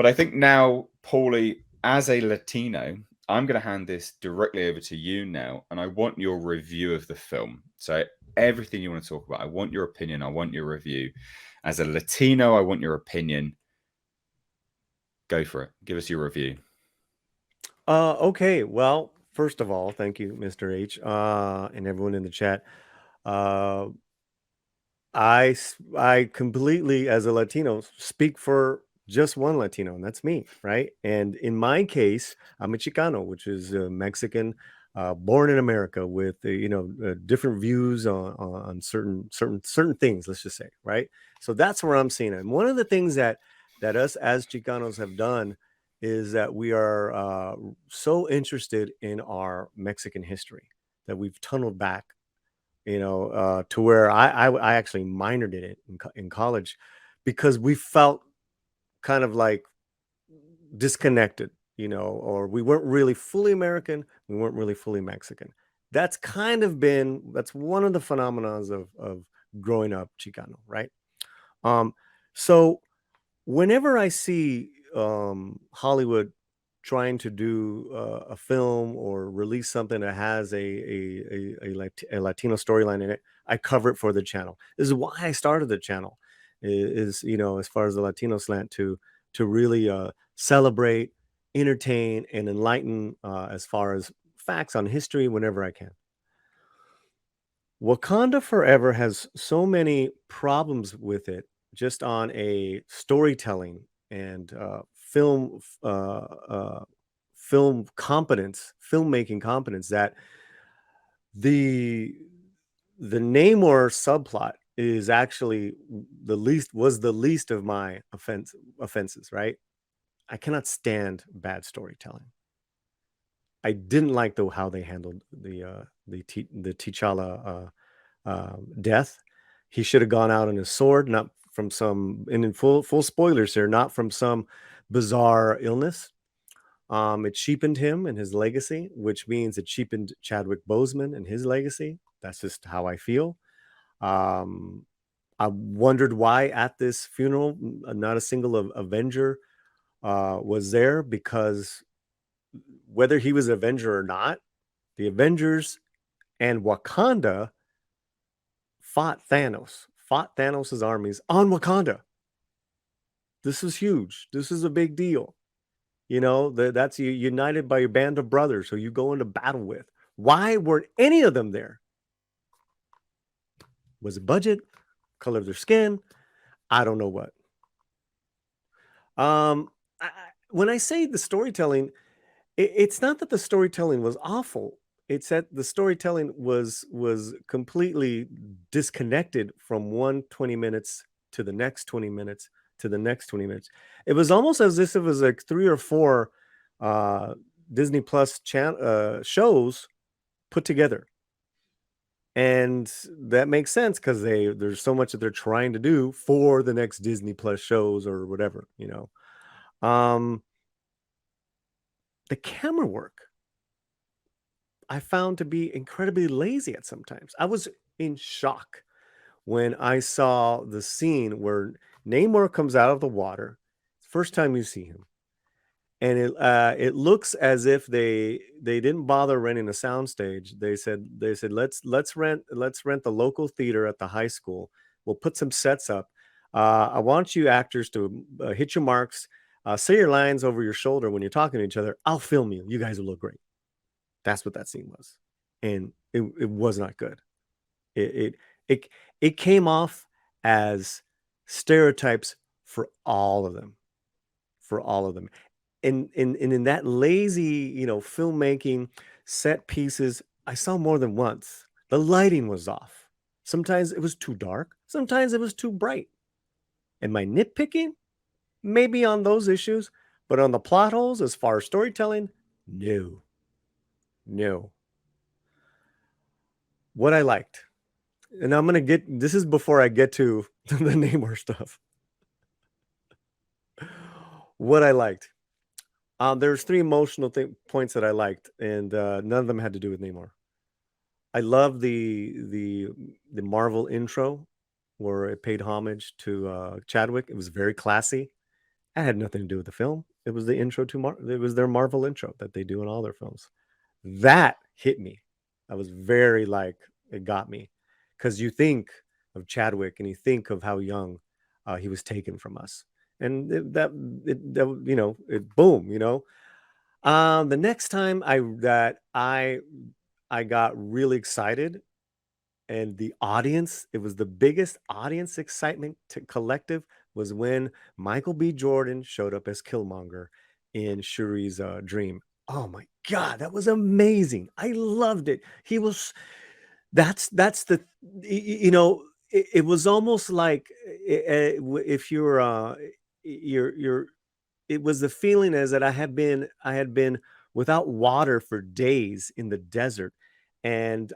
But I think now, Paulie, as a Latino, I'm going to hand this directly over to you now, and I want your review of the film. So everything you want to talk about, I want your opinion. I want your review. As a Latino, I want your opinion. Go for it. Give us your review. Okay. Well, first of all, thank you, Mr. H, and everyone in the chat. Uh, I completely, as a Latino, speak for just one Latino, and that's me, right? And in my case, I'm a Chicano, which is Mexican, born in America, with different views on certain things. Let's just say, right? So that's where I'm seeing it. And one of the things that us as Chicanos have done is that we are so interested in our Mexican history that we've tunneled back, to where I actually minored in it in college, because we felt kind of like disconnected, or we weren't really fully American, we weren't really fully Mexican. That's one of the phenomenons of growing up Chicano, right? Um, so whenever I see Hollywood trying to do a film or release something that has a Latino storyline in it, I cover it for the channel. This is why I started the channel, is as far as the Latino slant, to really celebrate, entertain, and enlighten as far as facts on history whenever I can. Wakanda Forever has so many problems with it, just on a storytelling and film competence, filmmaking competence, that the the Namor subplot is actually the least of my offenses, right? I cannot stand bad storytelling. I didn't like how they handled the T'Challa death. He should have gone out on his sword, not from some, and in full spoilers here, not from some bizarre illness. It cheapened him and his legacy, which means it cheapened Chadwick Boseman and his legacy. That's just how I feel. Um, I wondered why at this funeral not a single Avenger was there, because whether he was an Avenger or not, the Avengers and Wakanda fought Thanos' armies on Wakanda. This is huge. This is a big deal. That's you united by your band of brothers who you go into battle with. Why weren't any of them there? Was it budget? Color of their skin? I don't know what. Um, when I say the storytelling, it's not that the storytelling was awful. It's that the storytelling was completely disconnected from 20 minutes to the next 20 minutes to the next 20 minutes. It was almost as if it was like three or four uh, Disney Plus shows put together, and that makes sense because there's so much that they're trying to do for the next Disney Plus shows or whatever. Um, the camera work I found to be incredibly lazy at sometimes. I was in shock when I saw the scene where Namor comes out of the water. First time you see him, and it looks as if they didn't bother renting a soundstage. They said let's rent the local theater at the high school. We'll put some sets up. I want you actors to hit your marks. Say your lines over your shoulder when you're talking to each other. I'll film you. You guys will look great. That's what that scene was, and it was not good. It it it it came off as stereotypes for all of them, for all of them, and in that lazy, filmmaking set pieces, I saw more than once. The lighting was off. Sometimes it was too dark. Sometimes it was too bright. Am I nitpicking? Maybe on those issues, but on the plot holes, as far as storytelling, no, no. What I liked, and I'm gonna get this is before I get to the Namor stuff. What I liked. There's three emotional points that I liked, and none of them had to do with Namor. I love the Marvel intro where it paid homage to Chadwick. It was very classy. I had nothing to do with the film. It was the intro to it was their Marvel intro that they do in all their films. That hit me. I was very like, it got me, because you think of Chadwick and you think of how young he was taken from us, and boom, the next time I got really excited, and the audience, it was the biggest audience excitement to collective, was when Michael B. Jordan showed up as Killmonger in Shuri's dream. Oh my God, that was amazing. I loved it. He was, that's the, it was almost like, if you're, it was the feeling as that I had been without water for days in the desert, and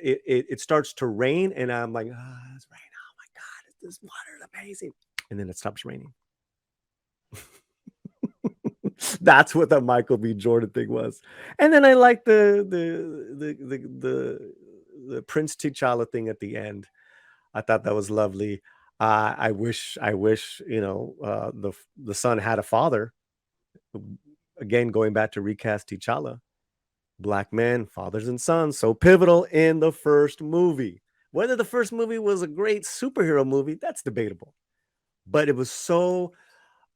it starts to rain, and I'm like, it's raining. Oh my God, this water is amazing. And then it stops raining. That's what the Michael B. Jordan thing was. And then I like the Prince T'Challa thing at the end. I thought that was lovely. I wish the son had a father. Again, going back to recast T'Challa, black men, fathers and sons, so pivotal in the first movie. Whether the first movie was a great superhero movie, that's debatable. But it was so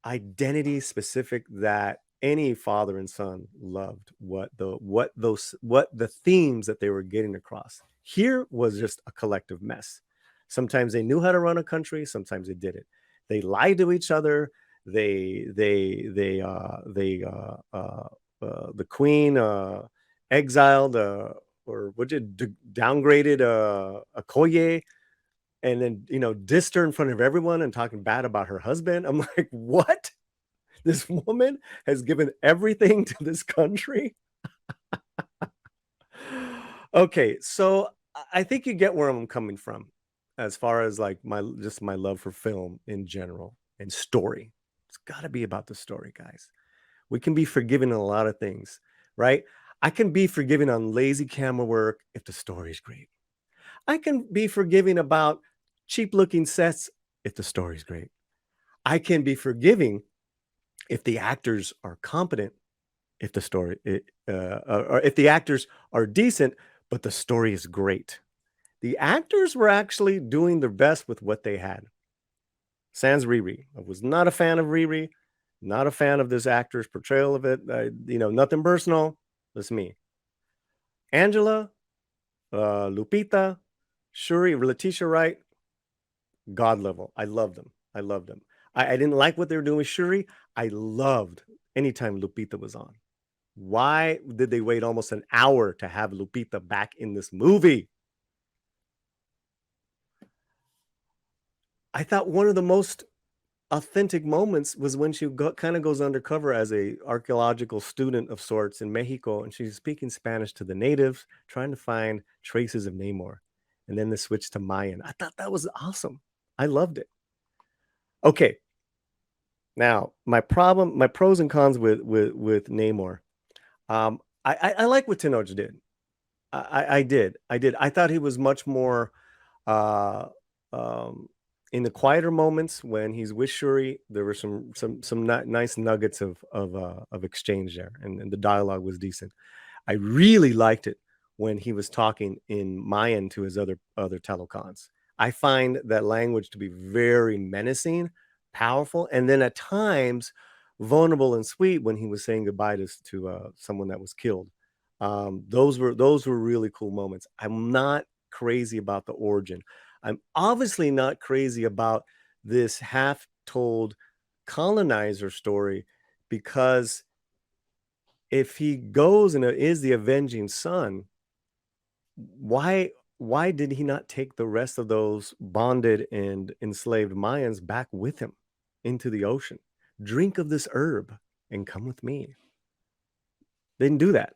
identity specific that any father and son loved what the themes that they were getting across. Here was just a collective mess. Sometimes they knew how to run a country, sometimes they didn't. They lied to each other. The queen exiled or what did downgraded Okoye, and then dissed her in front of everyone and talking bad about her husband. I'm like, what? This woman has given everything to this country. Okay, so I think you get where I'm coming from, as far as like my love for film in general and story. It's got to be about the story, guys. We can be forgiven in a lot of things, right? I can be forgiving on lazy camera work if the story's great. I can be forgiving about cheap looking sets if the story's great. I can be forgiving if the actors are competent, if the story, or if the actors are decent, but the story is great. The actors were actually doing their best with what they had. Sans Riri. I was not a fan of Riri, not a fan of this actor's portrayal of it. Nothing personal. That's me. Angela, Lupita, Shuri, Letitia Wright, God level. I loved them. I loved them. I didn't like what they were doing with Shuri. I loved anytime Lupita was on. Why did they wait almost an hour to have Lupita back in this movie? I thought one of the most authentic moments was when she kind of goes undercover as a archaeological student of sorts in Mexico, and she's speaking Spanish to the natives, trying to find traces of Namor, and then the switch to Mayan. I thought that was awesome. I loved it. Okay, now my pros and cons with Namor. I like what Tenoch did. I did. I thought he was much more uh, um, in the quieter moments when he's with Shuri. There were some nice nuggets of exchange there, and the dialogue was decent. I really liked it when he was talking in Mayan to his other Talocans. I find that language to be very menacing, powerful, and then at times vulnerable and sweet when he was saying goodbye to someone that was killed. Those were really cool moments. I'm not crazy about the origin. I'm obviously not crazy about this half-told colonizer story, because if he goes and is the avenging son, why did he not take the rest of those bonded and enslaved Mayans back with him into the ocean? Drink of this herb and come with me. They didn't do that.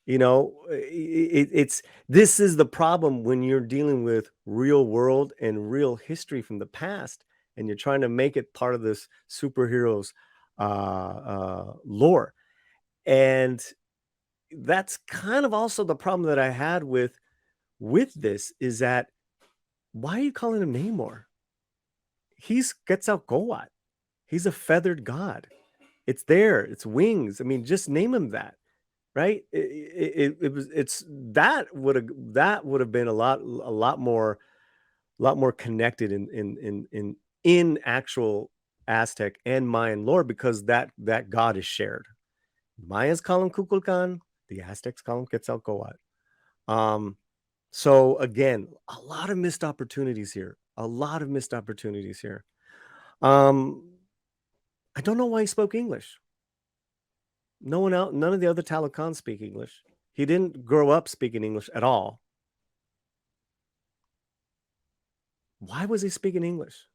It's this is the problem when you're dealing with real world and real history from the past, and you're trying to make it part of this superheroes lore. And that's kind of also the problem that I had with this, is that why are you calling him Namor? He's Quetzalcoatl. He's a feathered god. It's there. It's wings. I mean, just name him that, right? That would have been a lot more connected in actual Aztec and Mayan lore, because that god is shared. Mayans call him Kukulkan. The Aztecs call him Quetzalcoatl. So again, a lot of missed opportunities here. A lot of missed opportunities here. I don't know why he spoke English. None of the other Talokans speak English. He didn't grow up speaking English at all. Why was he speaking English?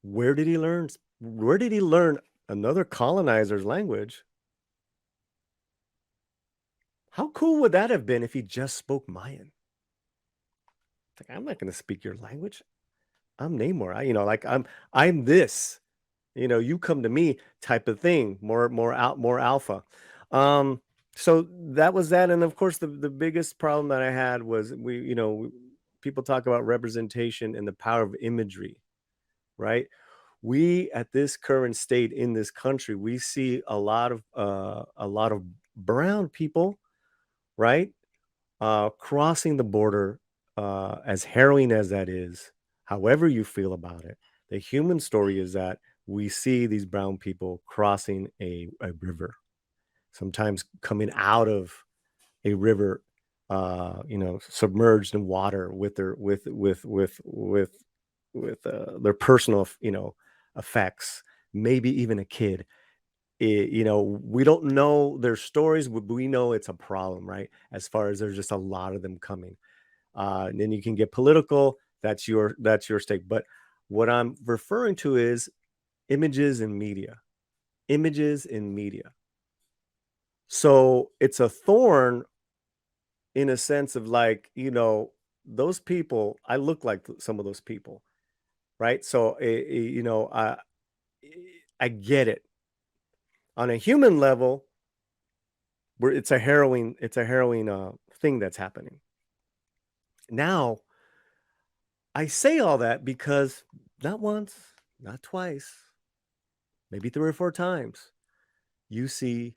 Where did he learn? Where did he learn another colonizer's language? How cool would that have been if he just spoke Mayan? Like, I'm not going to speak your language. I'm Namor. I'm this. You come to me, type of thing. More alpha. So that was that, and of course the biggest problem that I had was people talk about representation and the power of imagery, right? We, at this current state in this country, we see a lot of brown people, right, crossing the border, as harrowing as that is. However you feel about it, the human story is that we see these brown people crossing a river, sometimes coming out of a river, submerged in water with their personal, effects, maybe even a kid. We don't know their stories, but we know it's a problem, right? As far as there's just a lot of them coming. And then you can get political. That's your stake. But what I'm referring to is images in media. Images in media. So it's a thorn in a sense of, like, those people, I look like some of those people, right? So, I get it. On a human level, where it's a harrowing thing that's happening. Now, I say all that because not once, not twice, maybe 3 or 4 times, you see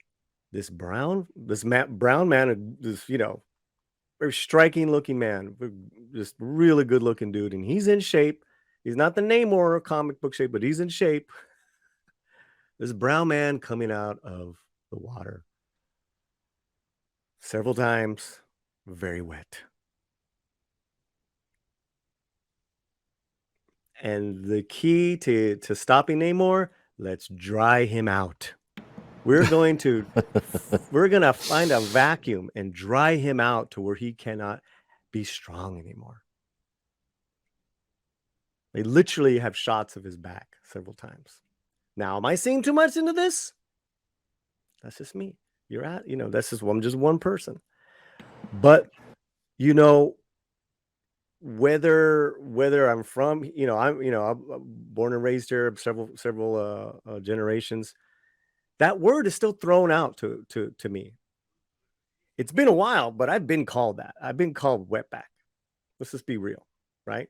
this brown man, this, very striking looking man, just really good looking dude, and he's in shape. He's not the Namor comic book shape, but he's in shape. This brown man coming out of the water several times, very wet. And the key to stopping Namor, let's dry him out. We're going to find a vacuum and dry him out to where he cannot be strong anymore. They literally have shots of his back several times. Now, am I seeing too much into this? That's just me. I'm just one person. But, whether I'm from, I'm born and raised here, several generations, that word is still thrown out to me. It's been a while, but I've been called that. I've been called wetback. Let's just be real, right?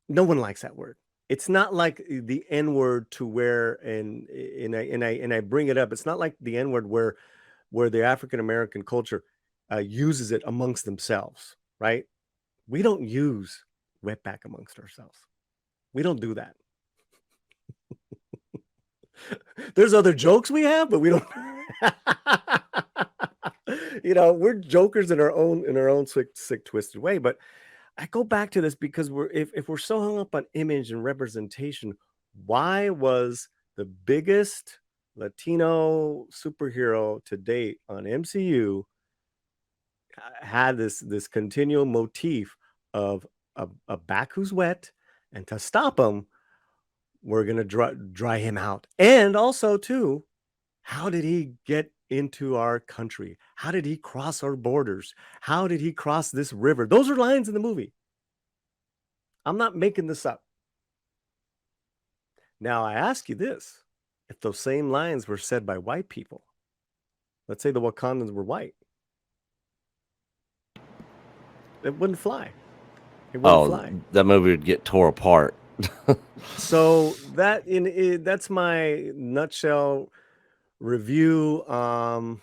No one likes that word. It's not like the N word, to where, and I bring it up. It's not like the N word where the African American culture uses it amongst themselves, right? We don't use wetback amongst ourselves. We don't do that. There's other jokes we have, but we don't. We're jokers in our own sick, twisted way. But I go back to this because if we're so hung up on image and representation, why was the biggest Latino superhero to date on MCU had this continual motif of a back who's wet, and to stop him, we're gonna dry him out? And also, too, how did he get into our country? How did he cross our borders? How did he cross this river? Those are lines in the movie. I'm not making this up. Now, I ask you this: if those same lines were said by white people, let's say the Wakandans were white, it wouldn't fly. It wouldn't fly. That movie would get tore apart So that's my nutshell review. And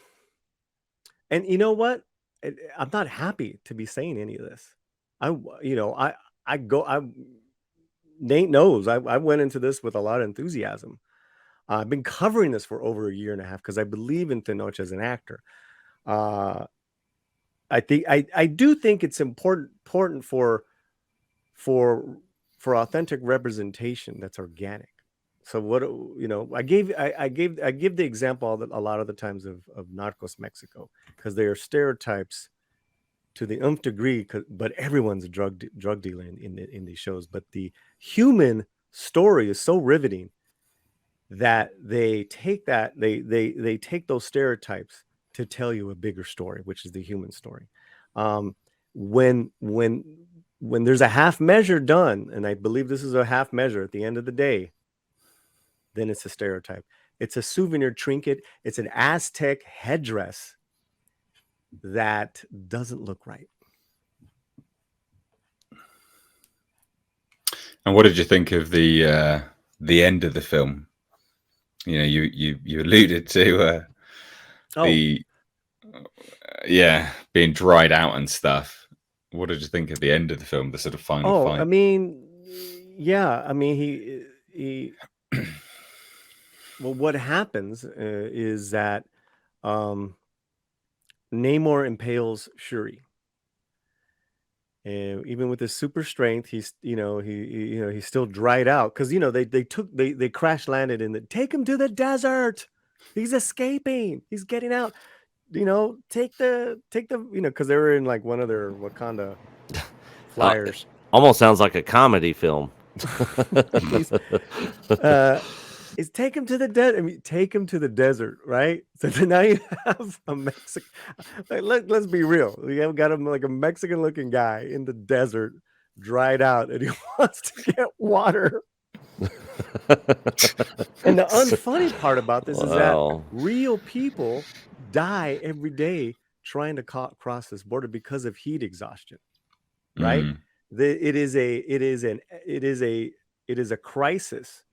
you know what? I'm not happy to be saying any of this. You know, I go, Nate knows I went into this with a lot of enthusiasm. I've been covering this for over a year and a half because I believe in Tenoch as an actor. Uh, I do think it's important for for authentic representation that's organic. So what, you know, I give the example that a lot of the times of Narcos Mexico, because they are stereotypes to the nth degree, but everyone's a drug dealer in these shows. But the human story is so riveting that they take those stereotypes to tell you a bigger story, which is the human story. Um, when when when there's a half measure done, and I believe this is a half measure at the end of the day, then it's a stereotype. It's a souvenir trinket. It's an Aztec headdress that doesn't look right. And what did you think of the end of the film? You know, you alluded to Oh, the being dried out and stuff. What did you think at the end of the film, the sort of final oh, I fight? mean, yeah, I mean, he well, what happens is that um, Namor impales Shuri. And even with his super strength, he's he's still dried out because they crash landed in the take him to the desert. He's escaping. He's getting out. Take the because they were in like one of their Wakanda It flyers. almost sounds like a comedy film. he's uh is take him to the desert. I mean, take him to the desert, right? So then now you have a Mexican. Like, let's be real. We have got him like a Mexican-looking guy in the desert, dried out, and he wants to get water. And the unfunny part about this is that Well, real people die every day trying to cross this border because of heat exhaustion, right? Mm, It is a crisis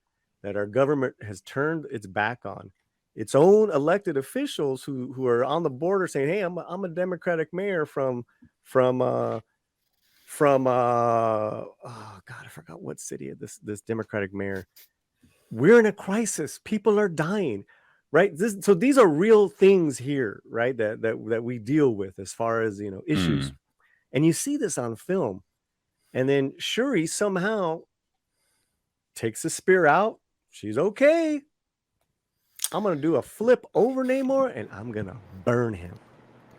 that our government has turned its back on its own elected officials who are on the border saying, "Hey, I'm a Democratic mayor from oh God, I forgot what city this Democratic mayor. We're in a crisis. People are dying." Right. So these are real things here, right? That we deal with as far as issues. mm. And you see this on film. And then Shuri somehow takes the spear out. She's okay. I'm gonna do a flip over Namor and I'm gonna burn him.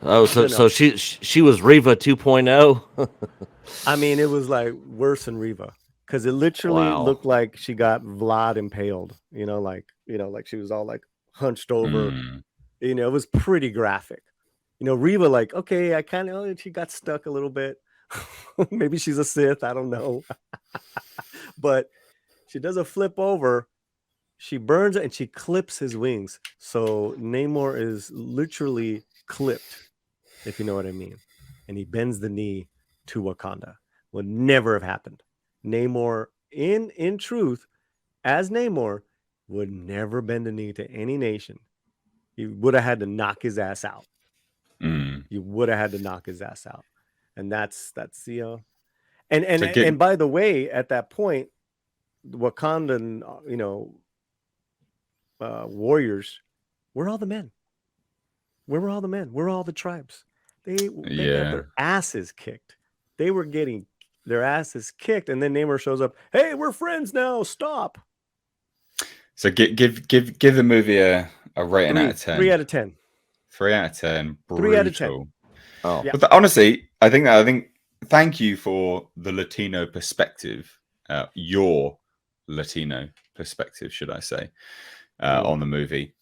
oh, I'm gonna. so she was Riva 2.0. I mean, it was like worse than Reva because it literally Wow. looked like she got Vlad impaled. Like she was all like hunched over. Mm. It was pretty graphic. Reva, like, okay, I kind of she got stuck a little bit. Maybe she's a Sith. I don't know. But she does a flip over. She burns it and she clips his wings. So Namor is literally clipped, if you know what I mean. And he bends the knee to Wakanda. Would never have happened. Namor, in truth, as Namor, would never bend a knee to any nation. He would have had to knock his ass out. Mm. You would have had to knock his ass out. And that's So get and by the way, at that point, Wakandan, warriors, we're all the men. Where were all the men? We're all the tribes. They got yeah. their asses kicked. They were getting their asses kicked, and then Namor shows up. Hey, we're friends now. Stop. So give the movie a rating out of 10. 3 out of 10. 3 out of 10. 3 out of 10. Brutal. Oh, Yeah. But honestly, I think thank you for the Latino perspective, your Latino perspective, should I say, on the movie.